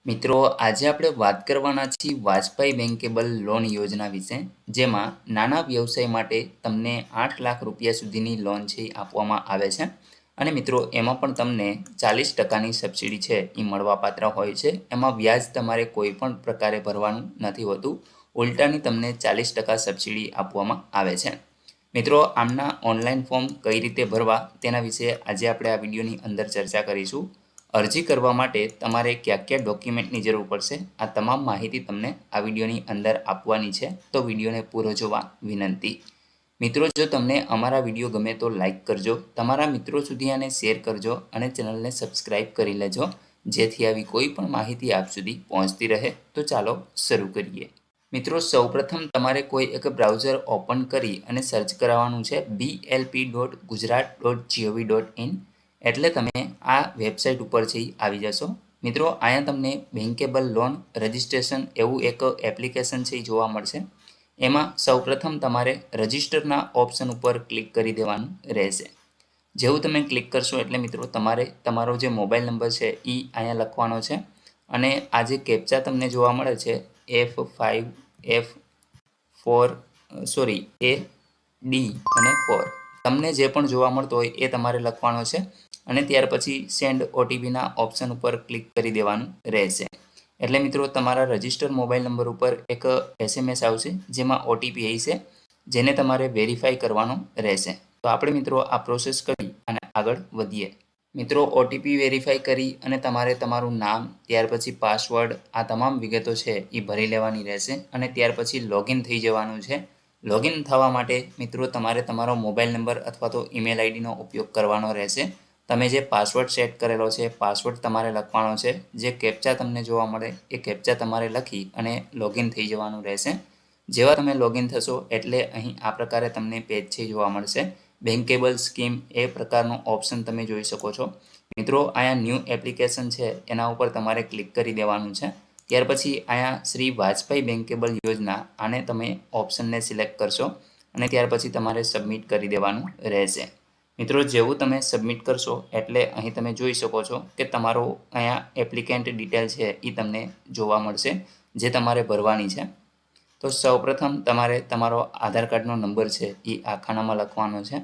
મિત્રો આજે આપણે વાત કરવાના છીએ વાજપાઈ બેંકેબલ લોન યોજના વિશે, જેમાં નાના વ્યવસાય માટે તમને 8 લાખ રૂપિયા સુધીની લોન છે એ આપવામાં આવે છે. અને મિત્રો એમાં પણ તમને 40%ની સબસિડી છે એ મળવાપાત્ર હોય છે. એમાં વ્યાજ તમારે કોઈ પણ પ્રકારે ભરવાનું નથી હોતું, ઉલટાની તમને 40% સબસિડી આપવામાં આવે છે. મિત્રો આમના ઓનલાઈન ફોર્મ કઈ રીતે ભરવા તેના વિશે આજે આપણે આ વિડીયોની અંદર ચર્ચા કરીશું. અરજી કરવા માટે તમારે કયા કયા ડોક્યુમેન્ટની જરૂર પડશે, આ તમામ માહિતી તમને આ વિડીયોની અંદર આપવાની છે, તો વિડીયોને પૂરો જોવા વિનંતી. મિત્રો જો તમને અમારા વિડીયો ગમે તો લાઈક કરજો, તમારા મિત્રો સુધી આને શેર કરજો અને ચેનલને સબસ્ક્રાઈબ કરી લેજો, જેથી આવી કોઈ પણ માહિતી આપ સુધી પહોંચતી રહે. તો ચાલો શરૂ કરીએ. મિત્રો સૌપ્રથમ તમારે કોઈ એક બ્રાઉઝર ઓપન કરી અને સર્ચ કરાવવાનું છે blp.gujarat.gov.in. એટલે તમે આ વેબસાઇટ ઉપર છે આવી જશો. મિત્રો અહીંયા તમને બેંકેબલ લોન રજિસ્ટ્રેશન એવું એક એપ્લિકેશન છે જોવા મળશે. એમાં સૌપ્રથમ તમારે રજિસ્ટરના ઓપ્શન ઉપર ક્લિક કરી દેવાનું રહેશે. જેવું તમે ક્લિક કરશો એટલે મિત્રો તમારે તમારો જે મોબાઈલ નંબર છે એ અહીંયા લખવાનો છે. અને આ જે કેપ્ચા તમને જોવા મળે છે A D અને 4, તમને જે પણ જોવા મળતો હોય એ તમારે લખવાનો છે. અને ત્યાર પછી સેન્ડ ઓટીપીના ઓપ્શન ઉપર ક્લિક કરી દેવાનું રહેશે. એટલે મિત્રો તમારા રજિસ્ટર મોબાઈલ નંબર ઉપર એક SMS આવશે, જેમાં ઓટીપી હશે, જેને તમારે વેરીફાઈ કરવાનો રહેશે. તો આપણે મિત્રો આ પ્રોસેસ કરી અને આગળ વધીએ. મિત્રો ઓટીપી વેરીફાઈ કરી અને તમારે તમારું નામ, ત્યાર પછી પાસવર્ડ, આ તમામ વિગતો છે એ ભરી લેવાની રહેશે. અને ત્યાર પછી લોગિન થઈ જવાનું છે. લોગિન થવા માટે મિત્રો તમારે તમારો મોબાઈલ નંબર અથવા તો ઈમેલ આઈડીનો ઉપયોગ કરવાનો રહેશે. તમે જે પાસવર્ડ સેટ કરેલો છે પાસવર્ડ તમારે લખવાનો છે. જે કેપ્ચા તમને જોવા મળે એ કેપ્ચા તમારે લખી અને લોગિન થઈ જવાનું રહેશે. જેવા તમે લોગિન થશો એટલે અહીં આ પ્રકારે તમને પેજ છે જોવા મળશે. બેંકેબલ સ્કીમ એ પ્રકારનો ઓપ્શન તમે જોઈ શકો છો. મિત્રો અહીંયા ન્યૂ એપ્લિકેશન છે એના ઉપર તમારે ક્લિક કરી દેવાનું છે. ત્યાર પછી અહીંયા શ્રી વાજપાઈ બેંકેબલ યોજના, આને તમે ઓપ્શનને સિલેક્ટ કરશો અને ત્યાર પછી તમારે સબમિટ કરી દેવાનું રહેશે. મિત્રો જેવું તમે સબમિટ કરશો એટલે અહીં તમે જોઈ શકો છો કે તમારો અહીંયા એપ્લિકેન્ટ ડિટેલ છે એ તમને જોવા મળશે, જે તમારે ભરવાની છે. તો સૌપ્રથમ તમારે તમારો આધાર કાર્ડનો નંબર છે એ આ ખાનામાં લખવાનો છે.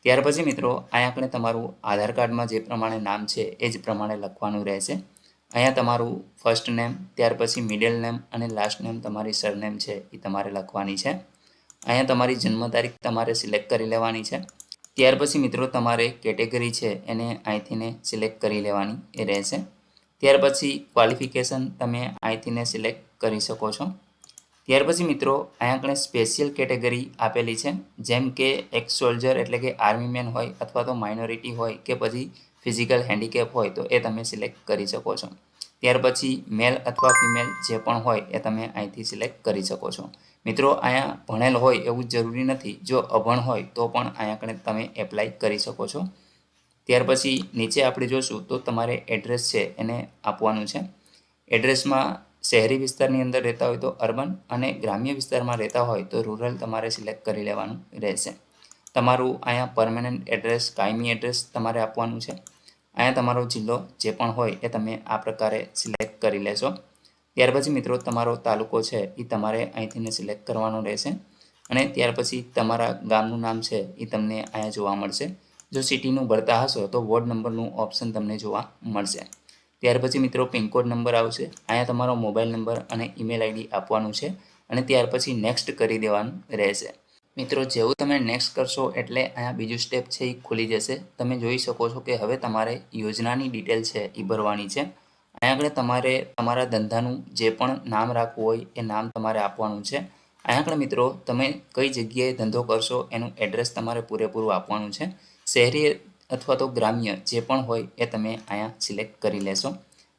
ત્યાર પછી મિત્રો અહીંયા આપણે તમારું આધાર કાર્ડમાં જે પ્રમાણે નામ છે એ જ પ્રમાણે લખવાનું રહેશે. અહીંયા તમારું ફર્સ્ટ નેમ, ત્યાર પછી મિડલ નેમ અને લાસ્ટ નેમ તમારી સરનેમ છે એ તમારે લખવાની છે. અહીંયા તમારી જન્મ તારીખ તમારે સિલેક્ટ કરી લેવાની છે. ત્યાર પછી મિત્રો તમારે કેટેગરી છે એને અહીંથીને સિલેક્ટ કરી લેવાની એ રહેશે. ત્યાર પછી ક્વોલિફિકેશન તમે અહીંથીને સિલેક્ટ કરી શકો છો. ત્યાર પછી મિત્રો અહીંયા આપણે સ્પેશિયલ કેટેગરી આપેલી છે, જેમ કે એક્સ સોલ્જર એટલે કે આર્મી મેન હોય, અથવા તો માઇનોરિટી હોય કે પછી ફિઝિકલ હેન્ડીકેપ હોય તો એ તમે સિલેક્ટ કરી શકો છો. ત્યાર પછી મેલ અથવા ફિમેલ જે પણ હોય એ તમે અહીંથી સિલેક્ટ કરી શકો છો. મિત્રો અહીંયા ભણેલ હોય એવું જરૂરી નથી, જો અભણ હોય તો પણ અહીંયા કણે તમે એપ્લાય કરી શકો છો. ત્યાર પછી નીચે આપણે જોશું તો તમારે એડ્રેસ છે એને આપવાનું છે. એડ્રેસમાં શહેરી વિસ્તારની અંદર રહેતા હોય તો અર્બન, અને ગ્રામ્ય વિસ્તારમાં રહેતા હોય તો રૂરલ તમારે સિલેક્ટ કરી લેવાનું રહેશે. તમારું અહીંયા પરમેનન્ટ એડ્રેસ, કાયમી એડ્રેસ તમારે આપવાનું છે. અહીંયા તમારો જિલ્લો જે પણ હોય એ તમે આ પ્રકારે સિલેક્ટ કરી લેશો. ત્યાર પછી મિત્રો તમારો તાલુકો છે એ તમારે અહીંથી સિલેક્ટ કરવાનો રહેશે. અને ત્યાર પછી તમારા ગામનું નામ છે એ તમને અહીંયા જોવા મળશે. જો સિટીનું ભરતા હશો તો વોર્ડ નંબરનું ઓપ્શન તમને જોવા મળશે. ત્યાર પછી મિત્રો પિનકોડ નંબર આવશે. અહીંયા તમારો મોબાઈલ નંબર અને ઈમેલ આઈડી આપવાનું છે અને ત્યાર પછી નેક્સ્ટ કરી દેવાનું રહેશે. મિત્રો જેવું તમે નેક્સ્ટ કરશો એટલે અહીંયા બીજું સ્ટેપ છે એ ખુલી જશે. તમે જોઈ શકો છો કે હવે તમારે યોજનાની ડિટેલ છે એ ભરવાની છે. અહીંયા આગળ તમારે તમારા ધંધાનું જે પણ નામ રાખવું હોય એ નામ તમારે આપવાનું છે. અહીંયા આગળ મિત્રો તમે કઈ જગ્યાએ ધંધો કરશો એનું એડ્રેસ તમારે પૂરેપૂરું આપવાનું છે. શહેરી અથવા તો ગ્રામ્ય જે પણ હોય એ તમે અહીંયા સિલેક્ટ કરી લેશો.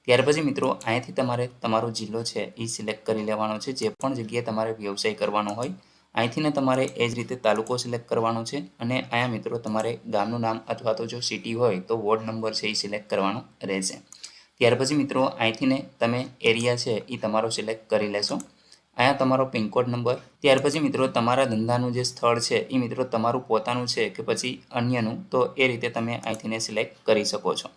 ત્યાર પછી મિત્રો અહીંયાથી તમારે તમારો જિલ્લો છે એ સિલેક્ટ કરી લેવાનો છે. જે પણ જગ્યાએ તમારે વ્યવસાય કરવાનો હોય અહીંથી તમારે એ જ રીતે તાલુકો સિલેક્ટ કરવાનો છે. અને અહીંયા મિત્રો તમારે ગામનું નામ અથવા તો જો સિટી હોય તો વોર્ડ નંબર છે એ સિલેક્ટ કરવાનો રહેશે. ત્યાર પછી મિત્રો અહીંથી તમે એરિયા છે એ તમારો સિલેક્ટ કરી લેશો. અહીંયા તમારો પિનકોડ નંબર, ત્યાર પછી મિત્રો તમારા ધંધાનું જે સ્થળ છે એ મિત્રો તમારું પોતાનું છે કે પછી અન્યનું, તો એ રીતે તમે અહીંથી સિલેક્ટ કરી શકો છો.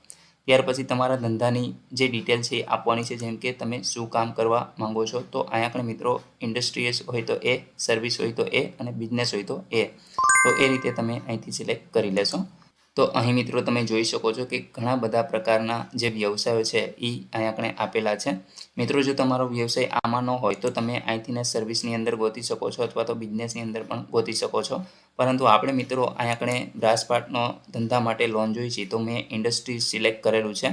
ત્યાર પછી તમારા ધંધાની જે ડિટેલ છે એ આપવાની છે, જેમ કે તમે શું કામ કરવા માંગો છો. તો અહીંયા આગળ મિત્રો ઇન્ડસ્ટ્રીયલ હોય તો એ, સર્વિસ હોય તો એ, અને બિઝનેસ હોય તો એ. તો એ રીતે તમે અહીંથી સિલેક્ટ કરી લેશો. તો અહીં મિત્રો તમે જોઈ શકો છો કે ઘણા બધા પ્રકારના જે વ્યવસાયો છે એ અહીં આપણે આપેલા છે. મિત્રો જો તમારો વ્યવસાય આમાં ન હોય તો તમે અહીંથી સર્વિસની અંદર ગોતી શકો છો અથવા તો બિઝનેસની અંદર પણ ગોતી શકો છો. પરંતુ આપણે મિત્રો અહીં આપણે બ્રાસપાર્ટનો ધંધા માટે લોન જોઈ છે, તો મેં ઇન્ડસ્ટ્રી સિલેક્ટ કરેલું છે.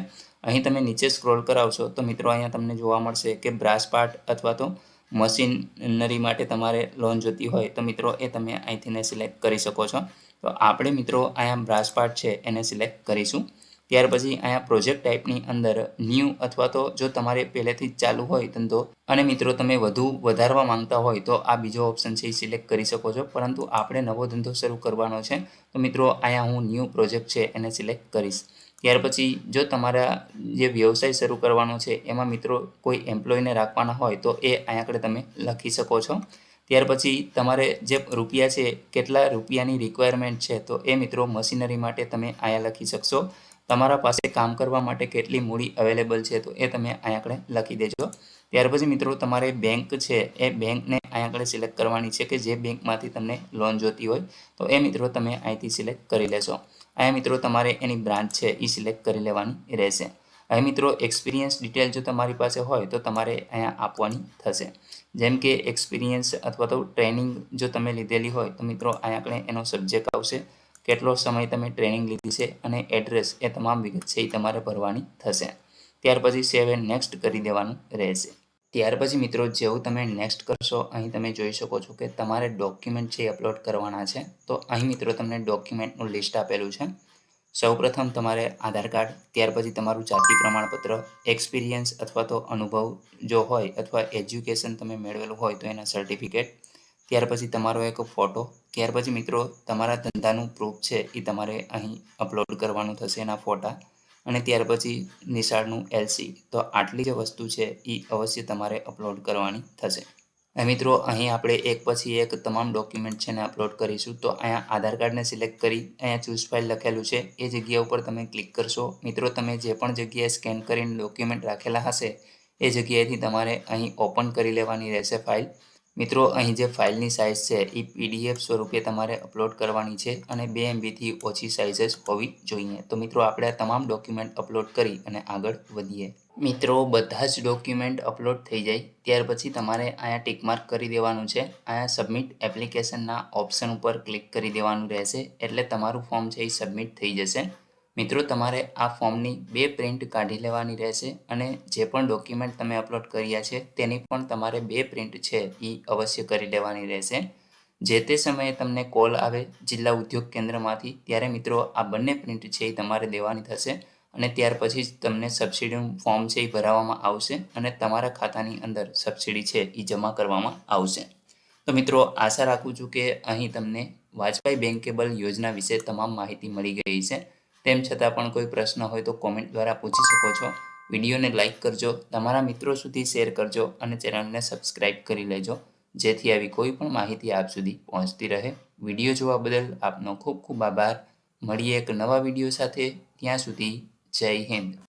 અહીં તમે નીચે સ્ક્રોલ કરાવશો તો મિત્રો અહીંયા તમને જોવા મળશે કે બ્રાસપાર્ટ અથવા તો મશીનરી માટે તમારે લોન જોતી હોય તો મિત્રો એ તમે અહીંથી સિલેક્ટ કરી શકો છો. તો આપણે મિત્રો અહીંયા બ્રાસપાર્ટ છે એને સિલેક્ટ કરીશું. ત્યાર પછી અહીંયા પ્રોજેક્ટ ટાઈપની અંદર ન્યૂ અથવા તો જો તમારે પહેલેથી જ ચાલુ હોય ધંધો અને મિત્રો તમે વધુ વધારવા માંગતા હોય તો આ બીજો ઓપ્શન છે એ સિલેક્ટ કરી શકો છો. પરંતુ આપણે નવો ધંધો શરૂ કરવાનો છે તો મિત્રો અહીંયા હું ન્યૂ પ્રોજેક્ટ છે એને સિલેક્ટ કરીશ. ત્યાર પછી જો તમારા જે વ્યવસાય શરૂ કરવાનો છે એમાં મિત્રો કોઈ એમ્પ્લોયને રાખવાના હોય તો એ અહીંયા આગળ તમે લખી શકો છો. ત્યાર પછી તમારે જે રૂપિયા છે કેટલા રૂપિયાની રિક્વાયરમેન્ટ છે તો એ મિત્રો મશીનરી માટે તમે અહીંયા લખી શકશો. તમારા પાસે કામ કરવા માટે કેટલી મૂડી અવેલેબલ છે તો એ તમે અહીંયા આગળ લખી દેજો. ત્યાર પછી મિત્રો તમારે બેંક છે એ બેંકને અહીંયા આગળ સિલેક્ટ કરવાની છે કે જે બેંકમાંથી તમને લોન જોતી હોય તો એ મિત્રો તમે અહીંથી સિલેક્ટ કરી લેશો. અહીંયા મિત્રો તમારે એની બ્રાન્ચ છે એ સિલેક્ટ કરી લેવાની રહેશે. અહીં મિત્રો એક્સપિરિયન્સ ડિટેલ જો તમારી પાસે હોય તો તમારે અહીંયા આપવાની થશે. જેમ કે એક્સપિરિયન્સ અથવા તો ટ્રેનિંગ જો તમે લીધેલી હોય તો મિત્રો અહીંયા આગળ એનો સબ્જેક્ટ આવશે, કેટલો સમય તમે ટ્રેનિંગ લીધી છે અને એડ્રેસ એ તમામ વિગત છે એ તમારે ભરવાની થશે. ત્યાર પછી સેવ એન્ડ નેક્સ્ટ કરી દેવાનું રહેશે. ત્યાર પછી મિત્રો જેવું તમે નેક્સ્ટ કરશો અહીં તમે જોઈ શકો છો કે તમારે ડોક્યુમેન્ટ છે એ અપલોડ કરવાના છે. તો અહીં મિત્રો તમને ડોક્યુમેન્ટનું લિસ્ટ આપેલું છે. સૌપ્રથમ તમારે આધાર કાર્ડ, ત્યાર પછી તમારું જાતિ પ્રમાણપત્ર, એક્સપિરિયન્સ અથવા તો અનુભવ જો હોય અથવા એજ્યુકેશન તમે મેળવેલું હોય તો એના સર્ટિફિકેટ, ત્યાર પછી તમારો એક ફોટો, ત્યાર પછી મિત્રો તમારા ધંધાનું પ્રૂફ છે એ તમારે અહીં અપલોડ કરવાનું થશે એના ફોટા, અને ત્યાર પછી નિશાળનું LC. તો આટલી જે વસ્તુ છે એ અવશ્ય તમારે અપલોડ કરવાની થશે. મિત્રો અહીં આપણે એક પછી એક તમામ ડોક્યુમેન્ટ છે ને અપલોડ કરીશું. તો અહીંયા આધાર કાર્ડને સિલેક્ટ કરી અહીંયા ચૂઝ ફાઇલ લખેલું છે એ જગ્યા ઉપર તમે ક્લિક કરશો. મિત્રો તમે જે પણ જગ્યાએ સ્કેન કરીને ડોક્યુમેન્ટ રાખેલા હશે એ જગ્યાએથી તમારે અહીં ઓપન કરી લેવાની રહેશે ફાઇલ. મિત્રો અહીં જે ફાઇલની સાઇઝ છે એ PDF સ્વરૂપે તમારે અપલોડ કરવાની છે અને 2 MBથી ઓછી સાઇઝ જ હોવી જોઈએ. તો મિત્રો આપણે આ તમામ ડોક્યુમેન્ટ અપલોડ કરી અને આગળ વધીએ. મિત્રો બધા જ ડોક્યુમેન્ટ અપલોડ થઈ જાય ત્યાર પછી તમારે અહીંયા ટિક માર્ક કરી દેવાનું છે. અહીંયા સબમિટ એપ્લિકેશનના ઓપ્શન ઉપર ક્લિક કરી દેવાનું રહેશે એટલે તમારું ફોર્મ છે એ સબમિટ થઈ જશે. મિત્રો તમારે આ ફોર્મની 2 પ્રિન્ટ કાઢી લેવાની રહેશે અને જે પણ ડોક્યુમેન્ટ તમે અપલોડ કર્યા છે તેની પણ તમારે 2 પ્રિન્ટ છે એ અવશ્ય કરી લેવાની રહેશે. જે તે સમયે તમને કોલ આવે જિલ્લા ઉદ્યોગ કેન્દ્રમાંથી ત્યારે મિત્રો આ બંને પ્રિન્ટ છે એ તમારે દેવાની થશે અને ત્યાર પછી જ તમને સબસિડીનું ફોર્મ છે એ ભરાવવામાં આવશે અને તમારા ખાતાની અંદર સબસિડી છે એ જમા કરવામાં આવશે. તો મિત્રો આશા રાખું છું કે અહીં તમને વાજપાઈ બેંકેબલ યોજના વિશે તમામ માહિતી મળી ગઈ છે. તેમ છતાં પણ કોઈ પ્રશ્ન હોય તો કોમેન્ટ દ્વારા પૂછી શકો છો. વિડીયોને લાઇક કરજો, તમારા મિત્રો સુધી શેર કરજો અને ચેનલને સબસ્ક્રાઇબ કરી લેજો જેથી આવી કોઈ પણ માહિતી આપ સુધી પહોંચતી રહે. વિડીયો જોવા બદલ આપનો ખૂબ ખૂબ આભાર. મળીએ એક નવા વિડીયો સાથે. ત્યાં સુધી જય હિન્દ.